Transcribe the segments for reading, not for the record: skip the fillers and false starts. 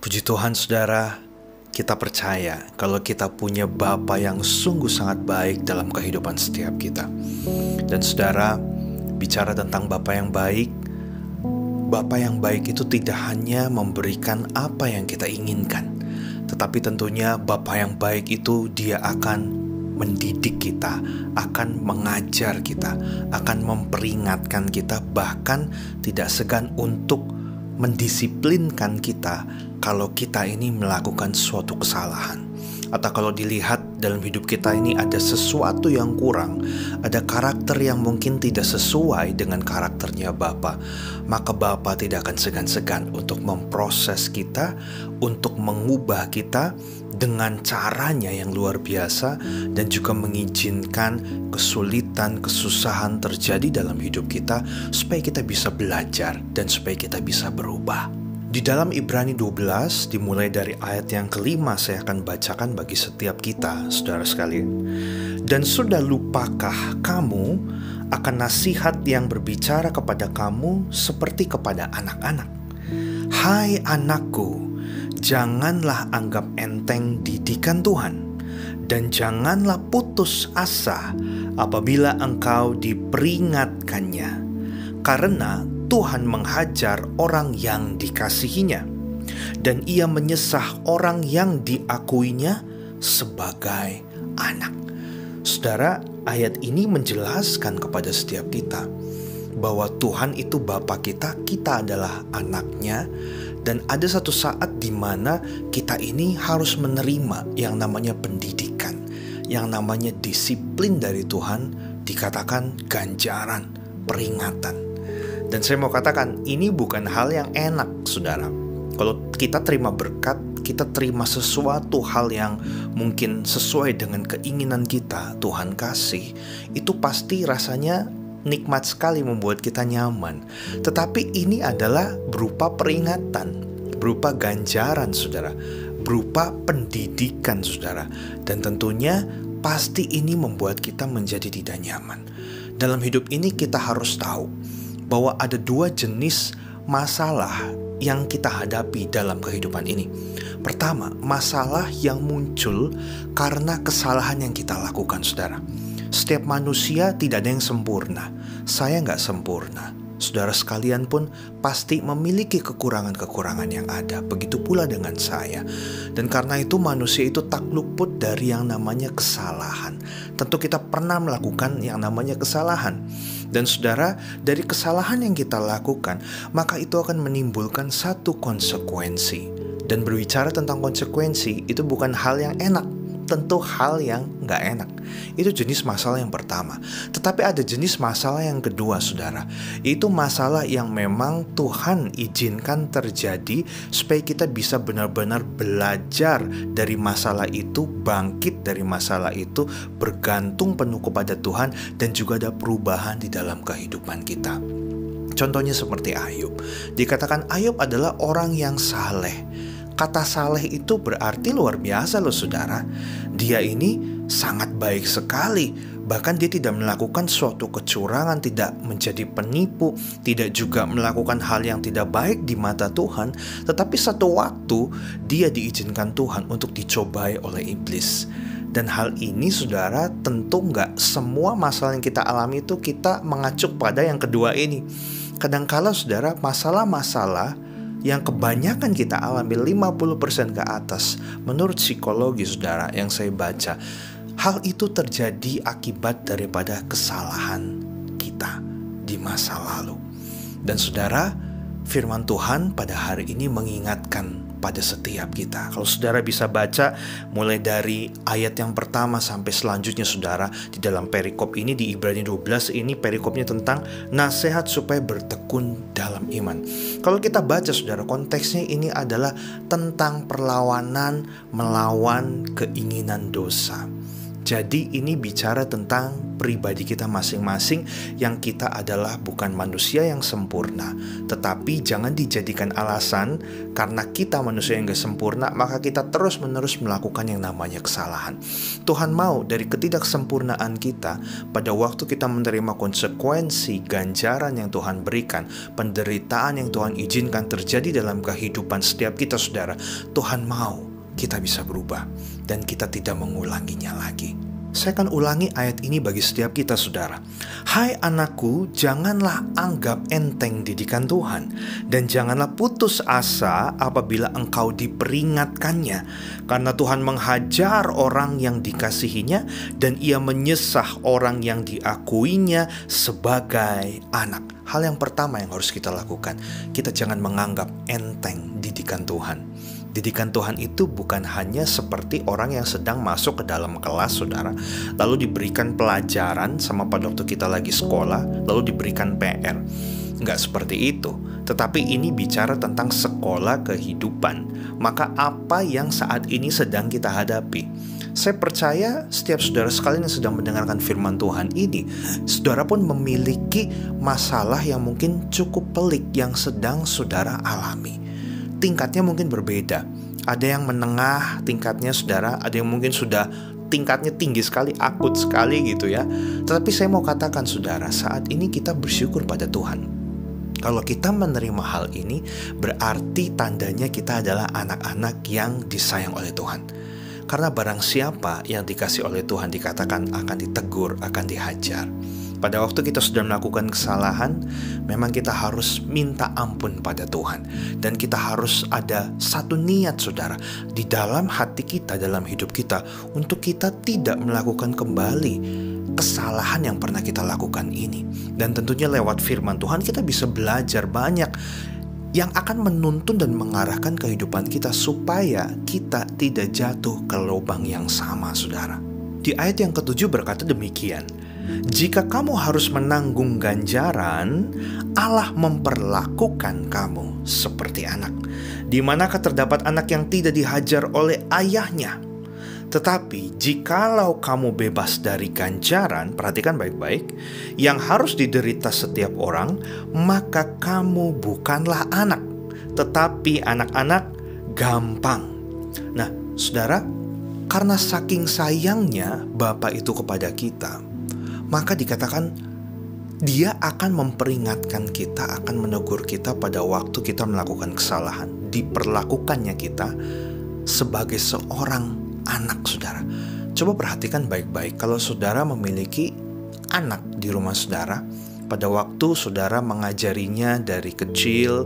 Puji Tuhan saudara, kita percaya kalau kita punya Bapa yang sungguh sangat baik dalam kehidupan setiap kita. Dan saudara, bicara tentang Bapa yang baik itu tidak hanya memberikan apa yang kita inginkan, tetapi tentunya Bapa yang baik itu dia akan mendidik kita, akan mengajar kita, akan memperingatkan kita, bahkan tidak segan untuk mendisiplinkan kita kalau kita ini melakukan suatu kesalahan. Atau kalau dilihat dalam hidup kita ini ada sesuatu yang kurang, ada karakter yang mungkin tidak sesuai dengan karakternya Bapa, maka Bapa tidak akan segan-segan untuk memproses kita, untuk mengubah kita dengan caranya yang luar biasa, dan juga mengizinkan kesulitan, kesusahan terjadi dalam hidup kita supaya kita bisa belajar dan supaya kita bisa berubah. Di dalam Ibrani 12 dimulai dari ayat yang kelima, saya akan bacakan bagi setiap kita, saudara sekalian. Dan sudah lupakah kamu akan nasihat yang berbicara kepada kamu seperti kepada anak-anak? Hai anakku, janganlah anggap enteng didikan Tuhan, dan janganlah putus asa apabila engkau diperingatkannya, karena Tuhan menghajar orang yang dikasihinya, dan ia menyesah orang yang diakuinya sebagai anak. Saudara, ayat ini menjelaskan kepada setiap kita bahwa Tuhan itu Bapa kita, kita adalah anaknya, dan ada satu saat di mana kita ini harus menerima yang namanya pendidikan, yang namanya disiplin dari Tuhan, dikatakan ganjaran, peringatan. Dan saya mau katakan, ini bukan hal yang enak, saudara. Kalau kita terima berkat, kita terima sesuatu hal yang mungkin sesuai dengan keinginan kita, Tuhan kasih, itu pasti rasanya nikmat sekali, membuat kita nyaman. Tetapi ini adalah berupa peringatan, berupa ganjaran, saudara, berupa pendidikan, saudara. Dan tentunya pasti ini membuat kita menjadi tidak nyaman. Dalam hidup ini kita harus tahu bahwa ada dua jenis masalah yang kita hadapi dalam kehidupan ini. Pertama, masalah yang muncul karena kesalahan yang kita lakukan, saudara. Setiap manusia tidak ada yang sempurna. Saya nggak sempurna. Saudara sekalian pun pasti memiliki kekurangan-kekurangan yang ada. Begitu pula dengan saya. Dan karena itu manusia itu tak luput dari yang namanya kesalahan. Tentu kita pernah melakukan yang namanya kesalahan. Dan saudara, dari kesalahan yang kita lakukan, maka itu akan menimbulkan satu konsekuensi. Dan berbicara tentang konsekuensi, itu bukan hal yang enak. Tentu hal yang gak enak. Itu jenis masalah yang pertama. Tetapi ada jenis masalah yang kedua, saudara. Itu masalah yang memang Tuhan izinkan terjadi supaya kita bisa benar-benar belajar dari masalah itu, bangkit dari masalah itu, bergantung penuh kepada Tuhan, dan juga ada perubahan di dalam kehidupan kita. Contohnya seperti Ayub. Dikatakan Ayub adalah orang yang saleh. Kata saleh itu berarti luar biasa loh, saudara. Dia ini sangat baik sekali. Bahkan dia tidak melakukan suatu kecurangan, tidak menjadi penipu, tidak juga melakukan hal yang tidak baik di mata Tuhan. Tetapi satu waktu dia diizinkan Tuhan untuk dicobai oleh iblis. Dan hal ini, saudara, tentu nggak semua masalah yang kita alami itu kita mengacu pada yang kedua ini. Kadangkala, saudara, masalah-masalah yang kebanyakan kita alami 50% ke atas, menurut psikologi, saudara, yang saya baca, hal itu terjadi akibat daripada kesalahan kita di masa lalu. Dan saudara, firman Tuhan pada hari ini mengingatkan pada setiap kita. Kalau saudara bisa baca mulai dari ayat yang pertama sampai selanjutnya, saudara, di dalam perikop ini di Ibrani 12 ini perikopnya tentang nasihat supaya bertekun dalam iman. Kalau kita baca, saudara, konteksnya ini adalah tentang perlawanan melawan keinginan dosa. Jadi ini bicara tentang pribadi kita masing-masing, yang kita adalah bukan manusia yang sempurna. Tetapi jangan dijadikan alasan karena kita manusia yang gak sempurna, maka kita terus-menerus melakukan yang namanya kesalahan. Tuhan mau dari ketidaksempurnaan kita, pada waktu kita menerima konsekuensi ganjaran yang Tuhan berikan, penderitaan yang Tuhan izinkan terjadi dalam kehidupan setiap kita, saudara, Tuhan mau kita bisa berubah dan kita tidak mengulanginya lagi. Saya akan ulangi ayat ini bagi setiap kita, saudara. Hai anakku, janganlah anggap enteng didikan Tuhan, dan janganlah putus asa apabila engkau diperingatkannya, karena Tuhan menghajar orang yang dikasihinya, dan ia menyesah orang yang diakuinya sebagai anak. Hal yang pertama yang harus kita lakukan, kita jangan menganggap enteng didikan Tuhan. Didikan Tuhan itu bukan hanya seperti orang yang sedang masuk ke dalam kelas, saudara, lalu diberikan pelajaran sama pada waktu kita lagi sekolah, lalu diberikan PR. Enggak seperti itu. Tetapi ini bicara tentang sekolah kehidupan. Maka apa yang saat ini sedang kita hadapi? Saya percaya setiap saudara sekalian yang sedang mendengarkan firman Tuhan ini, saudara pun memiliki masalah yang mungkin cukup pelik yang sedang saudara alami. Tingkatnya mungkin berbeda. Ada yang menengah tingkatnya, saudara. Ada yang mungkin sudah tingkatnya tinggi sekali, akut sekali gitu ya. Tetapi saya mau katakan, saudara, saat ini kita bersyukur pada Tuhan. Kalau kita menerima hal ini, berarti tandanya kita adalah anak-anak yang disayang oleh Tuhan. Karena barang siapa yang dikasih oleh Tuhan dikatakan akan ditegur, akan dihajar. Pada waktu kita sudah melakukan kesalahan, memang kita harus minta ampun pada Tuhan. Dan kita harus ada satu niat, saudara, di dalam hati kita, dalam hidup kita, untuk kita tidak melakukan kembali kesalahan yang pernah kita lakukan ini. Dan tentunya lewat firman Tuhan kita bisa belajar banyak yang akan menuntun dan mengarahkan kehidupan kita supaya kita tidak jatuh ke lubang yang sama, saudara. Di ayat yang ke-7 berkata demikian, jika kamu harus menanggung ganjaran, Allah memperlakukan kamu seperti anak. Di manakah terdapat anak yang tidak dihajar oleh ayahnya? Tetapi jikalau kamu bebas dari ganjaran, perhatikan baik-baik, yang harus diderita setiap orang, maka kamu bukanlah anak, tetapi anak-anak gampang. Nah, saudara, karena saking sayangnya Bapa itu kepada kita, maka dikatakan Dia akan memperingatkan kita, akan menegur kita pada waktu kita melakukan kesalahan. Diperlakukannya kita sebagai seorang anak, saudara. Coba perhatikan baik-baik, kalau saudara memiliki anak di rumah saudara, pada waktu saudara mengajarinya dari kecil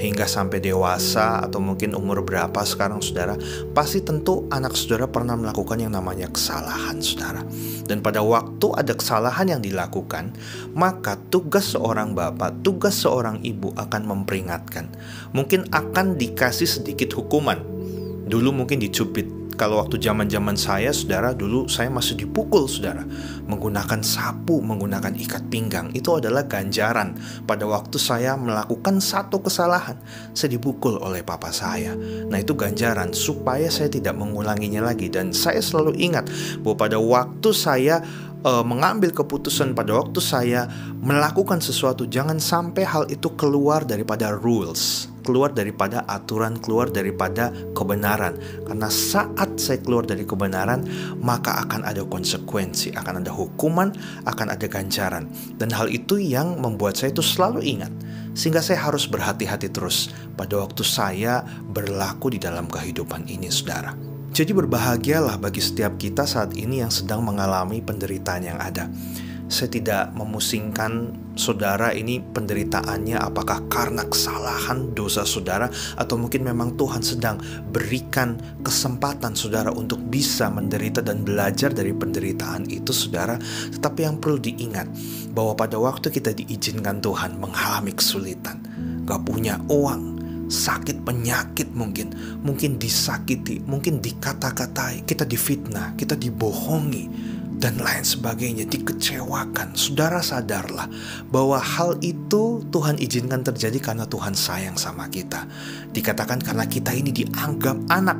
hingga sampai dewasa, atau mungkin umur berapa sekarang saudara, pasti tentu anak saudara pernah melakukan yang namanya kesalahan, saudara. Dan pada waktu ada kesalahan yang dilakukan, maka tugas seorang bapak, tugas seorang ibu akan memperingatkan. Mungkin akan dikasih sedikit hukuman. Dulu mungkin dicubit. Kalau waktu zaman-zaman saya, saudara, dulu saya masih dipukul, saudara, menggunakan sapu, menggunakan ikat pinggang. Itu adalah ganjaran. Pada waktu saya melakukan satu kesalahan, saya dipukul oleh papa saya. Nah, itu ganjaran supaya saya tidak mengulanginya lagi. Dan saya selalu ingat bahwa pada waktu saya mengambil keputusan, pada waktu saya melakukan sesuatu, jangan sampai hal itu keluar daripada rules, keluar daripada aturan, keluar daripada kebenaran. Karena saat saya keluar dari kebenaran, maka akan ada konsekuensi, akan ada hukuman, akan ada ganjaran. Dan hal itu yang membuat saya itu selalu ingat, sehingga saya harus berhati-hati terus pada waktu saya berlaku di dalam kehidupan ini, saudara. Jadi berbahagialah bagi setiap kita saat ini yang sedang mengalami penderitaan yang ada. Saya tidak memusingkan saudara ini penderitaannya apakah karena kesalahan dosa saudara, atau mungkin memang Tuhan sedang berikan kesempatan saudara untuk bisa menderita dan belajar dari penderitaan itu, saudara. Tetapi yang perlu diingat bahwa pada waktu kita diizinkan Tuhan mengalami kesulitan, gak punya uang, sakit penyakit, mungkin disakiti, mungkin dikata-katai, kita difitnah, kita dibohongi, dan lain sebagainya, dikecewakan. Saudara sadarlah bahwa hal itu Tuhan izinkan terjadi karena Tuhan sayang sama kita. Dikatakan karena kita ini dianggap anak,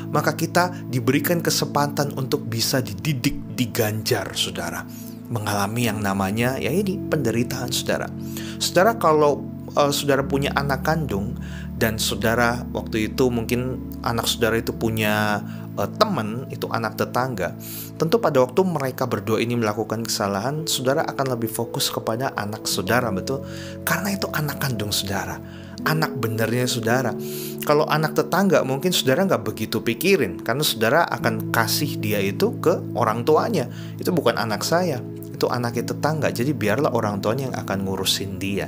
maka kita diberikan kesempatan untuk bisa dididik, diganjar, saudara. Mengalami yang namanya ya ini penderitaan, saudara. Saudara, kalau saudara punya anak kandung dan saudara waktu itu mungkin anak saudara itu punya teman, itu anak tetangga, tentu pada waktu mereka berdua ini melakukan kesalahan, saudara akan lebih fokus kepada anak saudara, betul? Karena itu anak kandung saudara, anak benernya saudara. Kalau anak tetangga mungkin saudara nggak begitu pikirin, karena saudara akan kasih dia itu ke orang tuanya. Itu bukan anak saya, itu anaknya tetangga, jadi biarlah orang tuanya yang akan ngurusin dia.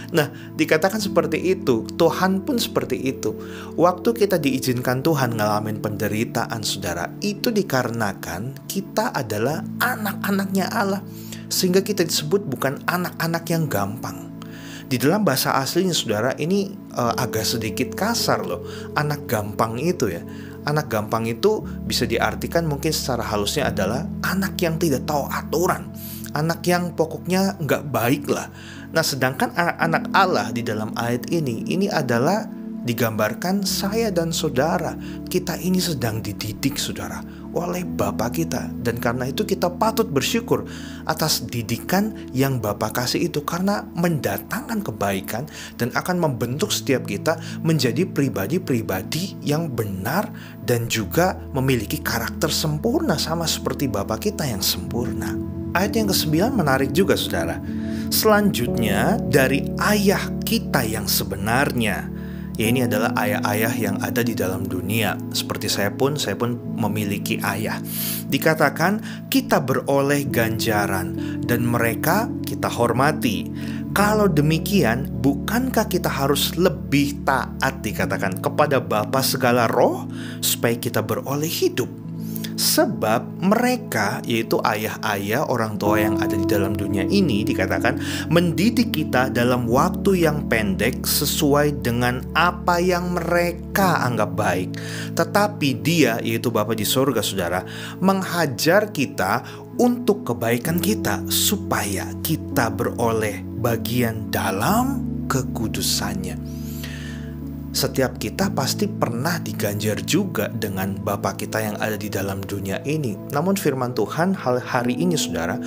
Nah, dikatakan seperti itu, Tuhan pun seperti itu. Waktu kita diizinkan Tuhan ngalamin penderitaan, saudara, itu dikarenakan kita adalah anak-anaknya Allah, sehingga kita disebut bukan anak-anak yang gampang. Di dalam bahasa aslinya, saudara, ini agak sedikit kasar loh, anak gampang itu ya. Anak gampang itu bisa diartikan mungkin secara halusnya adalah anak yang tidak tahu aturan, anak yang pokoknya nggak baik lah. Nah, sedangkan anak-anak Allah di dalam ayat ini adalah digambarkan saya dan saudara. Kita ini sedang dididik, saudara, oleh Bapa kita. Dan karena itu kita patut bersyukur atas didikan yang Bapa kasih itu, karena mendatangkan kebaikan dan akan membentuk setiap kita menjadi pribadi-pribadi yang benar dan juga memiliki karakter sempurna sama seperti Bapa kita yang sempurna. Ayat yang ke-9 menarik juga, saudara. Selanjutnya, dari ayah kita yang sebenarnya. Ya, ini adalah ayah-ayah yang ada di dalam dunia. Seperti saya pun memiliki ayah. Dikatakan kita beroleh ganjaran dan mereka kita hormati. Kalau demikian, bukankah kita harus lebih taat, dikatakan, kepada Bapa segala roh supaya kita beroleh hidup? Sebab mereka, yaitu ayah-ayah, orang tua yang ada di dalam dunia ini, dikatakan mendidik kita dalam waktu yang pendek sesuai dengan apa yang mereka anggap baik. Tetapi Dia, yaitu Bapa di sorga, saudara, menghajar kita untuk kebaikan kita, supaya kita beroleh bagian dalam kekudusannya. Setiap kita pasti pernah diganjar juga dengan Bapa kita yang ada di dalam dunia ini. Namun firman Tuhan hari ini, saudara,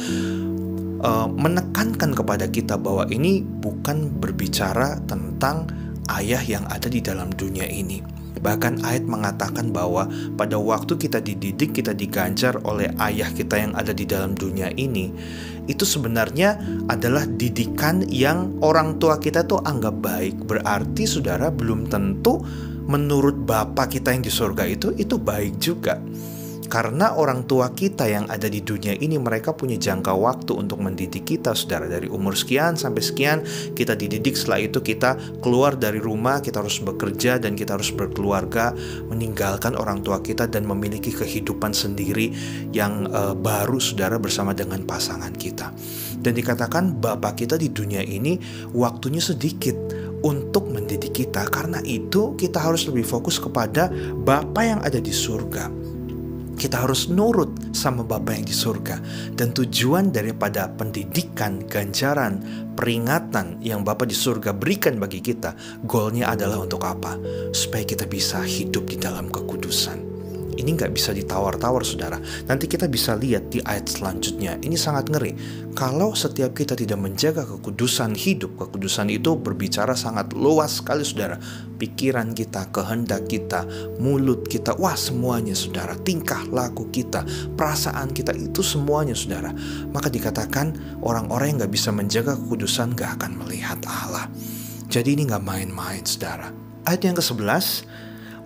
menekankan kepada kita bahwa ini bukan berbicara tentang ayah yang ada di dalam dunia ini. Bahkan ayat mengatakan bahwa pada waktu kita dididik, kita diganjar oleh ayah kita yang ada di dalam dunia ini, itu sebenarnya adalah didikan yang orang tua kita tuh anggap baik. Berarti, saudara, belum tentu menurut Bapa kita yang di surga itu baik juga. Karena orang tua kita yang ada di dunia ini, mereka punya jangka waktu untuk mendidik kita, saudara. Dari umur sekian sampai sekian kita dididik. Setelah itu kita keluar dari rumah, kita harus bekerja dan kita harus berkeluarga, meninggalkan orang tua kita dan memiliki kehidupan sendiri yang baru, saudara, bersama dengan pasangan kita. Dan dikatakan Bapa kita di dunia ini waktunya sedikit untuk mendidik kita. Karena itu kita harus lebih fokus kepada Bapa yang ada di surga. Kita harus nurut sama Bapa yang di surga. Dan tujuan daripada pendidikan, ganjaran, peringatan yang Bapa di surga berikan bagi kita, goalnya adalah untuk apa? Supaya kita bisa hidup di dalam kekudusan. Ini gak bisa ditawar-tawar, saudara. Nanti kita bisa lihat di ayat selanjutnya. Ini sangat ngeri. Kalau setiap kita tidak menjaga kekudusan hidup, kekudusan itu berbicara sangat luas sekali, saudara. Pikiran kita, kehendak kita, mulut kita, wah semuanya, saudara. Tingkah laku kita, perasaan kita, itu semuanya, saudara. Maka dikatakan orang-orang yang gak bisa menjaga kekudusan gak akan melihat Allah. Jadi ini gak main-main, saudara. Ayat yang ke-11,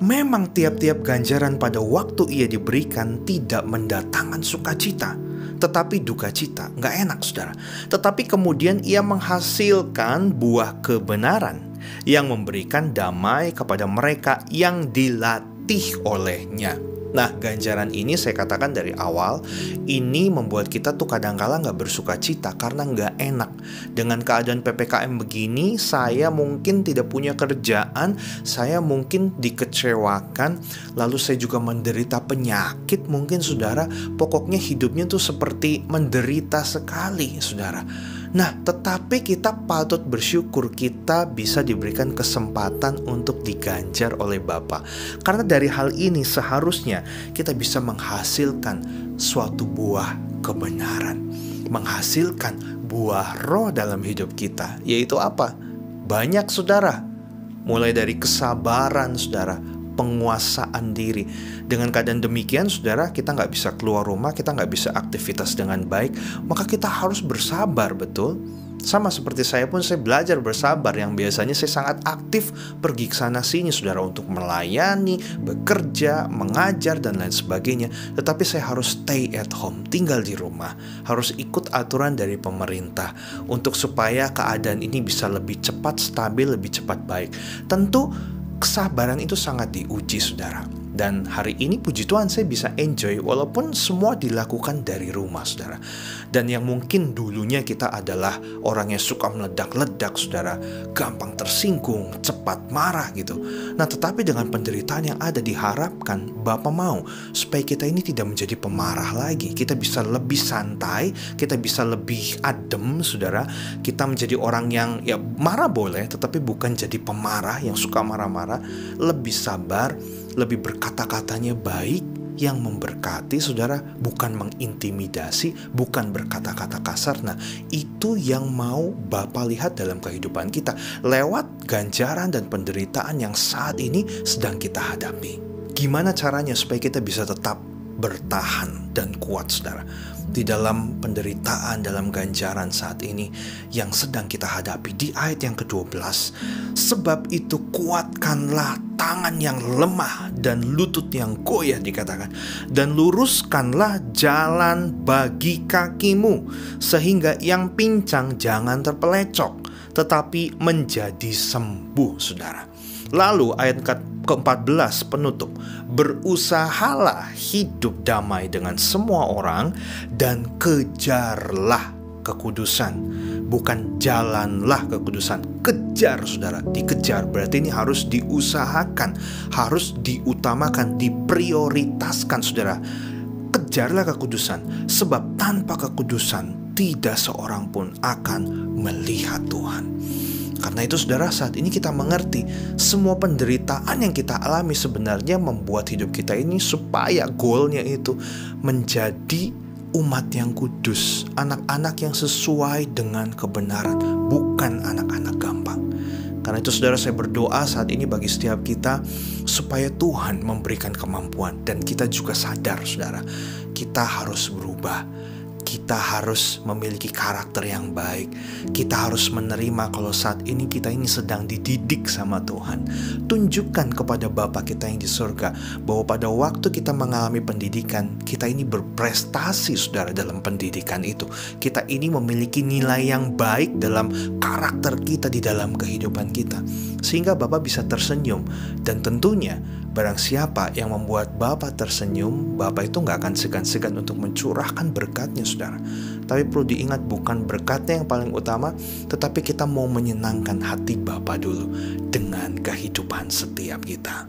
memang tiap-tiap ganjaran pada waktu ia diberikan tidak mendatangkan sukacita, tetapi duka cita. Nggak enak, saudara. Tetapi kemudian ia menghasilkan buah kebenaran yang memberikan damai kepada mereka yang dilatih olehnya. Nah, ganjaran ini saya katakan dari awal, ini membuat kita tuh kadang-kala nggak bersuka cita karena nggak enak. Dengan keadaan PPKM begini, saya mungkin tidak punya kerjaan, saya mungkin dikecewakan, lalu saya juga menderita penyakit mungkin saudara. Pokoknya hidupnya tuh seperti menderita sekali saudara. Nah, tetapi kita patut bersyukur kita bisa diberikan kesempatan untuk diganjar oleh Bapa. Karena dari hal ini seharusnya kita bisa menghasilkan suatu buah kebenaran, menghasilkan buah roh dalam hidup kita. Yaitu apa? Banyak saudara. Mulai dari kesabaran saudara, penguasaan diri. Dengan keadaan demikian saudara, kita nggak bisa keluar rumah, kita nggak bisa aktivitas dengan baik, maka kita harus bersabar, betul? Sama seperti saya pun, saya belajar bersabar. Yang biasanya saya sangat aktif pergi ke sana sini saudara, untuk melayani, bekerja, mengajar dan lain sebagainya. Tetapi saya harus stay at home, tinggal di rumah, harus ikut aturan dari pemerintah untuk supaya keadaan ini bisa lebih cepat stabil, lebih cepat baik. Tentu kesabaran itu sangat diuji saudara. Dan hari ini puji Tuhan saya bisa enjoy walaupun semua dilakukan dari rumah saudara. Dan yang mungkin dulunya kita adalah orang yang suka meledak-ledak saudara, gampang tersinggung, cepat marah gitu. Nah, tetapi dengan penderitaan yang ada, diharapkan Bapa mau supaya kita ini tidak menjadi pemarah lagi. Kita bisa lebih santai, kita bisa lebih adem saudara. Kita menjadi orang yang ya marah boleh, tetapi bukan jadi pemarah yang suka marah-marah. Lebih sabar, lebih berkata-katanya baik, yang memberkati saudara, bukan mengintimidasi, bukan berkata-kata kasar. Nah, itu yang mau Bapa lihat dalam kehidupan kita lewat ganjaran dan penderitaan yang saat ini sedang kita hadapi. Gimana caranya supaya kita bisa tetap bertahan dan kuat saudara di dalam penderitaan, dalam ganjaran saat ini yang sedang kita hadapi? Di ayat yang ke-12, sebab itu kuatkanlah tangan yang lemah dan lutut yang goyah, dikatakan, dan luruskanlah jalan bagi kakimu, sehingga yang pincang jangan terpelecok, tetapi menjadi sembuh saudara. Lalu ayat ke-14 penutup, berusahalah hidup damai dengan semua orang dan kejarlah kekudusan. Bukan jalanlah kekudusan, kejar saudara, dikejar. Berarti ini harus diusahakan, harus diutamakan, diprioritaskan saudara. Kejarlah kekudusan, sebab tanpa kekudusan tidak seorang pun akan melihat Tuhan. Karena itu saudara, saat ini kita mengerti semua penderitaan yang kita alami sebenarnya membuat hidup kita ini supaya goalnya itu menjadi umat yang kudus, anak-anak yang sesuai dengan kebenaran, bukan anak-anak gampang. Karena itu saudara, saya berdoa saat ini bagi setiap kita supaya Tuhan memberikan kemampuan, dan kita juga sadar saudara, kita harus berubah. Kita harus memiliki karakter yang baik. Kita harus menerima kalau saat ini kita ini sedang dididik sama Tuhan. Tunjukkan kepada Bapa kita yang di surga bahwa pada waktu kita mengalami pendidikan, kita ini berprestasi saudara dalam pendidikan itu. Kita ini memiliki nilai yang baik dalam karakter kita di dalam kehidupan kita, sehingga Bapa bisa tersenyum. Dan tentunya barang siapa yang membuat Bapa tersenyum, Bapa itu gak akan segan-segan untuk mencurahkan berkatnya saudara. Tapi perlu diingat, bukan berkatnya yang paling utama, tetapi kita mau menyenangkan hati Bapa dulu dengan kehidupan setiap kita.